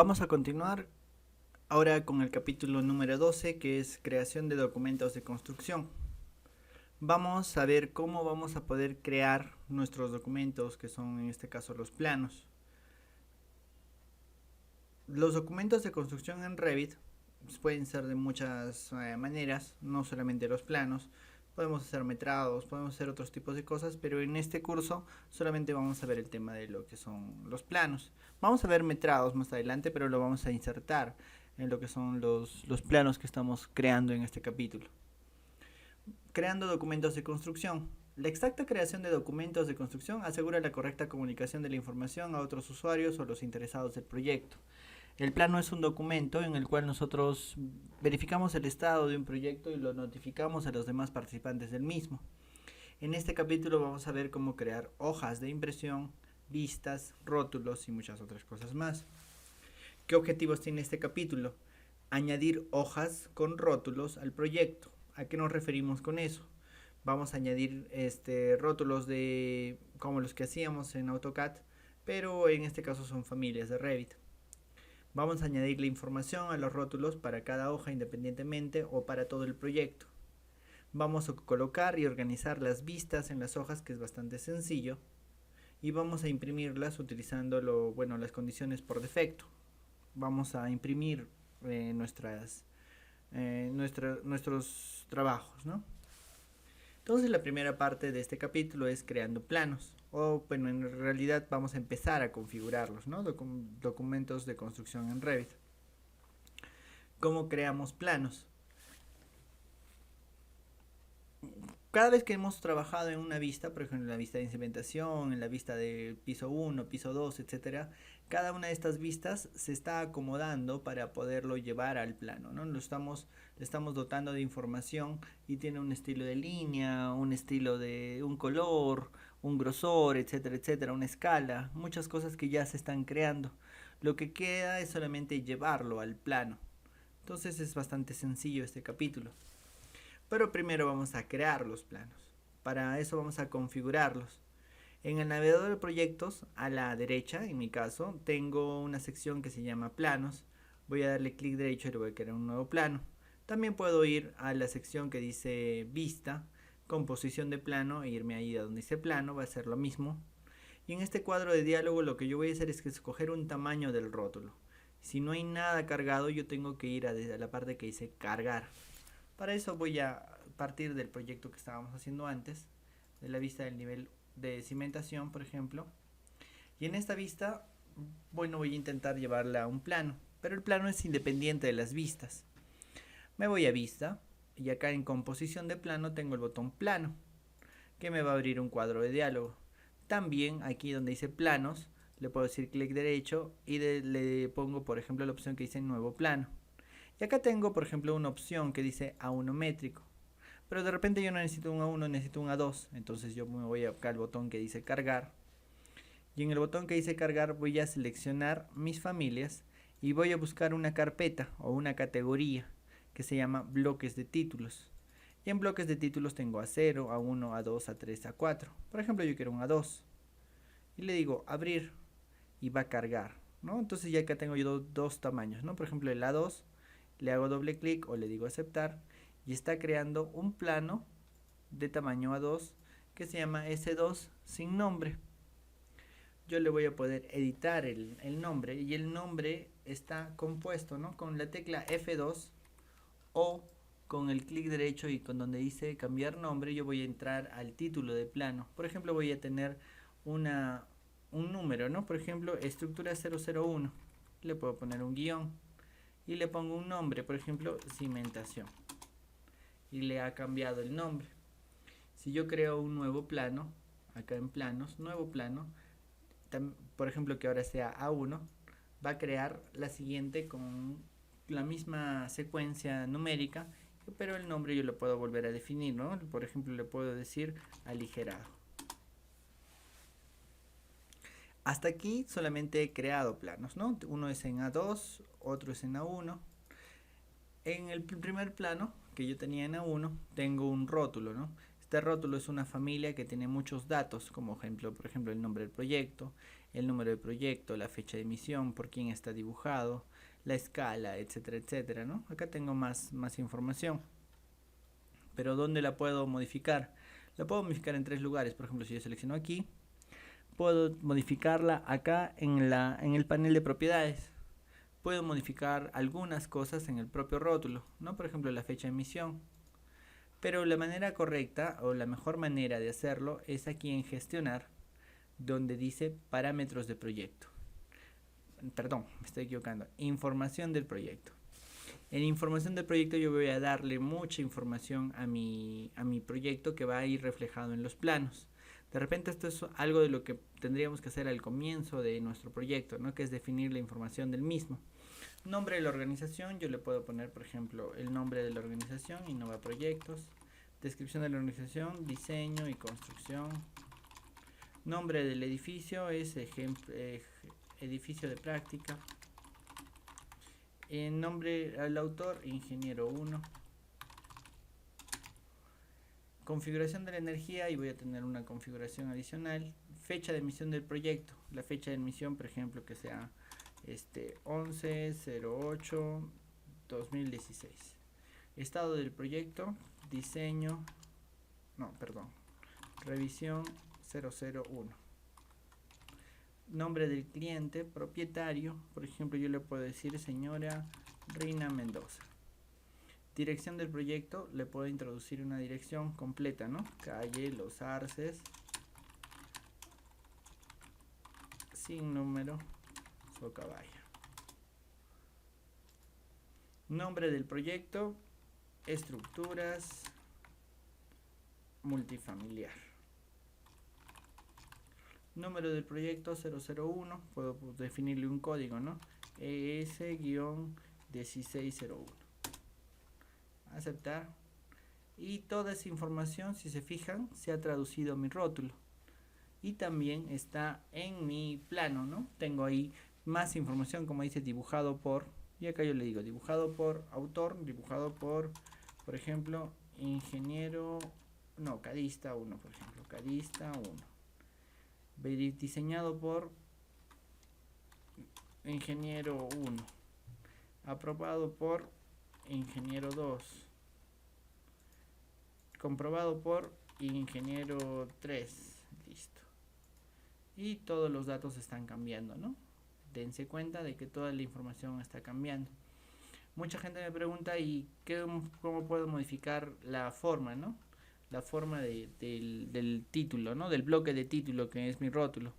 Vamos a continuar ahora con el capítulo número 12, que es creación de documentos de construcción. Vamos a ver cómo vamos a poder crear nuestros documentos, que son en este caso los planos. Los documentos de construcción en Revit pueden ser de muchas maneras, no solamente los planos. Podemos hacer metrados, podemos hacer otros tipos de cosas, pero en este curso solamente vamos a ver el tema de lo que son los planos. Vamos a ver metrados más adelante, pero lo vamos a insertar en lo que son los planos que estamos creando en este capítulo. Creando documentos de construcción. La exacta creación de documentos de construcción asegura la correcta comunicación de la información a otros usuarios o los interesados del proyecto. El plano es un documento en el cual nosotros verificamos el estado de un proyecto y lo notificamos a los demás participantes del mismo. En este capítulo vamos a ver cómo crear hojas de impresión, vistas, rótulos y muchas otras cosas más. ¿Qué objetivos tiene este capítulo? Añadir hojas con rótulos al proyecto. ¿A qué nos referimos con eso? Vamos a añadir rótulos como los que hacíamos en AutoCAD, pero en este caso son familias de Revit. Vamos a añadir la información a los rótulos para cada hoja independientemente o para todo el proyecto. Vamos a colocar y organizar las vistas en las hojas, que es bastante sencillo, y vamos a imprimirlas utilizando las condiciones por defecto. Vamos a imprimir nuestros trabajos, ¿no? Entonces la primera parte de este capítulo es creando planos, en realidad vamos a empezar a configurarlos, ¿no? Documentos de construcción en Revit. ¿Cómo creamos planos? Cada vez que hemos trabajado en una vista, por ejemplo en la vista de cimentación, en la vista de piso 1, piso 2, etcétera, cada una de estas vistas se está acomodando para poderlo llevar al plano, ¿no? Le estamos dotando de información y tiene un estilo de línea, un estilo de un color, un grosor, etcétera, etcétera, una escala, muchas cosas que ya se están creando. Lo que queda es solamente llevarlo al plano. Entonces es bastante sencillo este capítulo. Pero primero vamos a crear los planos. Para eso vamos a configurarlos. En el navegador de proyectos, a la derecha, en mi caso, tengo una sección que se llama planos. Voy a darle clic derecho y le voy a crear un nuevo plano. También puedo ir a la sección que dice vista, composición de plano, e irme ahí a donde dice plano, va a ser lo mismo. Y en este cuadro de diálogo lo que yo voy a hacer es que escoger un tamaño del rótulo. Si no hay nada cargado, yo tengo que ir a la parte que dice cargar. Para eso voy a partir del proyecto que estábamos haciendo antes, de la vista del nivel de cimentación, por ejemplo. Y en esta vista, voy a intentar llevarla a un plano, pero el plano es independiente de las vistas. Me voy a vista y acá en composición de plano tengo el botón plano, que me va a abrir un cuadro de diálogo. También aquí donde dice planos, le puedo decir clic derecho y le pongo por ejemplo la opción que dice nuevo plano. Y acá tengo, por ejemplo, una opción que dice A1 métrico. Pero de repente yo no necesito un A1, necesito un A2. Entonces yo me voy acá al botón que dice cargar. Y en el botón que dice cargar voy a seleccionar mis familias y voy a buscar una carpeta o una categoría que se llama bloques de títulos. Y en bloques de títulos tengo A0, A1, A2, A3, A4. Por ejemplo, yo quiero un A2. Y le digo abrir y va a cargar, ¿no? Entonces ya acá tengo yo dos tamaños, ¿no? Por ejemplo, el A2. Le hago doble clic o le digo aceptar y está creando un plano de tamaño A2 que se llama S2 sin nombre. Yo le voy a poder editar el nombre y el nombre está compuesto, ¿no? Con la tecla F2 o con el clic derecho y con donde dice cambiar nombre yo voy a entrar al título de plano. Por ejemplo voy a tener un número, ¿no? Por ejemplo estructura 001. Le puedo poner un guión y le pongo un nombre, por ejemplo, cimentación. Y le ha cambiado el nombre. Si yo creo un nuevo plano, acá en planos, nuevo plano, por ejemplo que ahora sea A1, va a crear la siguiente con la misma secuencia numérica, pero el nombre yo lo puedo volver a definir, ¿no? Por ejemplo, le puedo decir aligerado. Hasta aquí solamente he creado planos, ¿no? Uno es en A2, otro es en A1. En el primer plano que yo tenía en A1 tengo un rótulo, ¿no? Este rótulo es una familia que tiene muchos datos, como ejemplo, por ejemplo, el nombre del proyecto, el número de proyecto, la fecha de emisión, por quién está dibujado, la escala, etcétera, etcétera, ¿no? Acá tengo más información. Pero ¿dónde la puedo modificar? La puedo modificar en tres lugares. Por ejemplo, si yo selecciono aquí, puedo modificarla acá en el panel de propiedades. Puedo modificar algunas cosas en el propio rótulo, ¿no? Por ejemplo, la fecha de emisión. Pero la manera correcta o la mejor manera de hacerlo es aquí en gestionar, donde dice parámetros de proyecto. Perdón, me estoy equivocando. Información del proyecto. En información del proyecto yo voy a darle mucha información a mi proyecto que va a ir reflejado en los planos. De repente esto es algo de lo que tendríamos que hacer al comienzo de nuestro proyecto, ¿no? Que es definir la información del mismo. Nombre de la organización, yo le puedo poner, por ejemplo, el nombre de la organización, Innova Proyectos. Descripción de la organización, diseño y construcción. Nombre del edificio es edificio de práctica. En nombre al autor, ingeniero 1. Configuración de la energía, y voy a tener una configuración adicional. Fecha de emisión del proyecto, la fecha de emisión, por ejemplo, que sea 11/08/2016. Estado del proyecto, diseño, revisión 001. Nombre del cliente, propietario, por ejemplo, yo le puedo decir señora Reina Mendoza. Dirección del proyecto, le puedo introducir una dirección completa, ¿no? Calle Los Arces, sin número, Socabaya. Nombre del proyecto, estructuras multifamiliar. Número del proyecto 001, puedo definirle un código, ¿no? ES-1601. Aceptar. Y toda esa información, si se fijan, se ha traducido a mi rótulo. Y también está en mi plano, ¿no? Tengo ahí más información, como dice, dibujado por, y acá yo le digo, dibujado por autor, dibujado por ejemplo, ingeniero, cadista 1, por ejemplo, cadista 1. Diseñado por ingeniero 1, aprobado por ingeniero 2, comprobado por ingeniero 3, listo. Y todos los datos están cambiando, ¿no? Dense cuenta de que toda la información está cambiando. Mucha gente me pregunta, ¿y cómo puedo modificar la forma, ¿no? La forma del título, ¿no? Del bloque de título que es mi rótulo.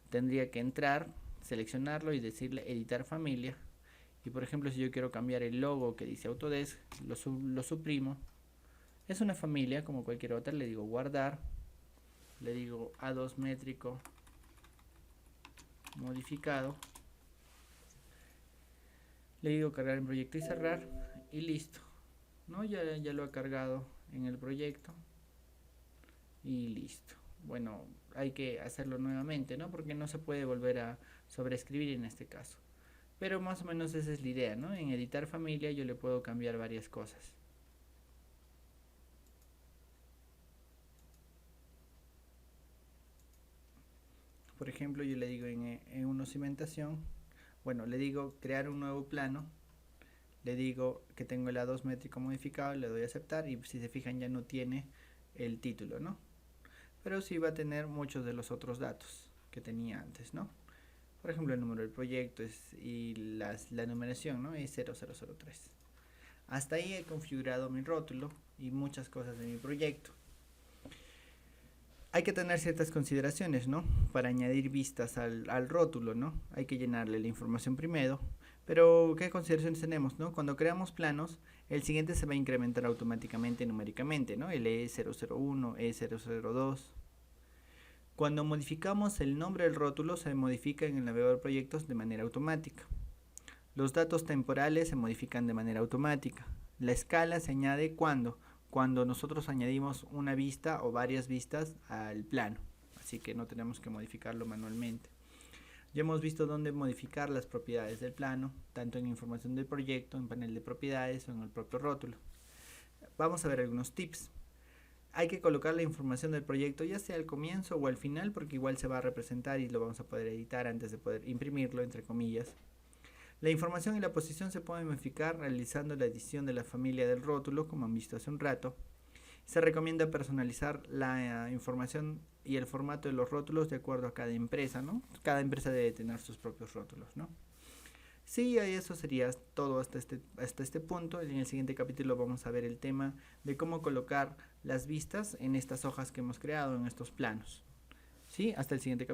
Tendría que entrar, seleccionarlo y decirle editar familia. Y por ejemplo, si yo quiero cambiar el logo que dice Autodesk, lo suprimo. Es una familia como cualquier otra, le digo guardar, le digo A2 métrico modificado, le digo cargar el proyecto y cerrar y listo, ¿no? Ya lo ha cargado en el proyecto y listo. Bueno, hay que hacerlo nuevamente, ¿no? Porque no se puede volver a sobreescribir en este caso. Pero más o menos esa es la idea, ¿no? En editar familia yo le puedo cambiar varias cosas. Por ejemplo, yo le digo en una cimentación, bueno, le digo crear un nuevo plano, le digo que tengo el A2 métrico modificado, le doy a aceptar y si se fijan ya no tiene el título, ¿no? Pero sí va a tener muchos de los otros datos que tenía antes, ¿no? Por ejemplo, el número del proyecto y la numeración, ¿no? Es 0003. Hasta ahí he configurado mi rótulo y muchas cosas de mi proyecto. Hay que tener ciertas consideraciones, ¿no? Para añadir vistas al rótulo, ¿no? Hay que llenarle la información primero. Pero, ¿qué consideraciones tenemos, no? Cuando creamos planos, el siguiente se va a incrementar automáticamente numéricamente, ¿no? El E001, E002. Cuando modificamos el nombre del rótulo, se modifica en el navegador de proyectos de manera automática. Los datos temporales se modifican de manera automática. La escala se añade cuando nosotros añadimos una vista o varias vistas al plano, así que no tenemos que modificarlo manualmente. Ya hemos visto dónde modificar las propiedades del plano, tanto en información del proyecto, en panel de propiedades o en el propio rótulo. Vamos a ver algunos tips. hay que colocar la información del proyecto ya sea al comienzo o al final porque igual se va a representar y lo vamos a poder editar antes de poder imprimirlo, entre comillas. La información y la posición se pueden modificar realizando la edición de la familia del rótulo, como han visto hace un rato. Se recomienda personalizar la información y el formato de los rótulos de acuerdo a cada empresa, ¿no? Cada empresa debe tener sus propios rótulos, ¿no? Sí, eso sería todo hasta este punto. En el siguiente capítulo vamos a ver el tema de cómo colocar las vistas en estas hojas que hemos creado, en estos planos. Sí, hasta el siguiente capítulo.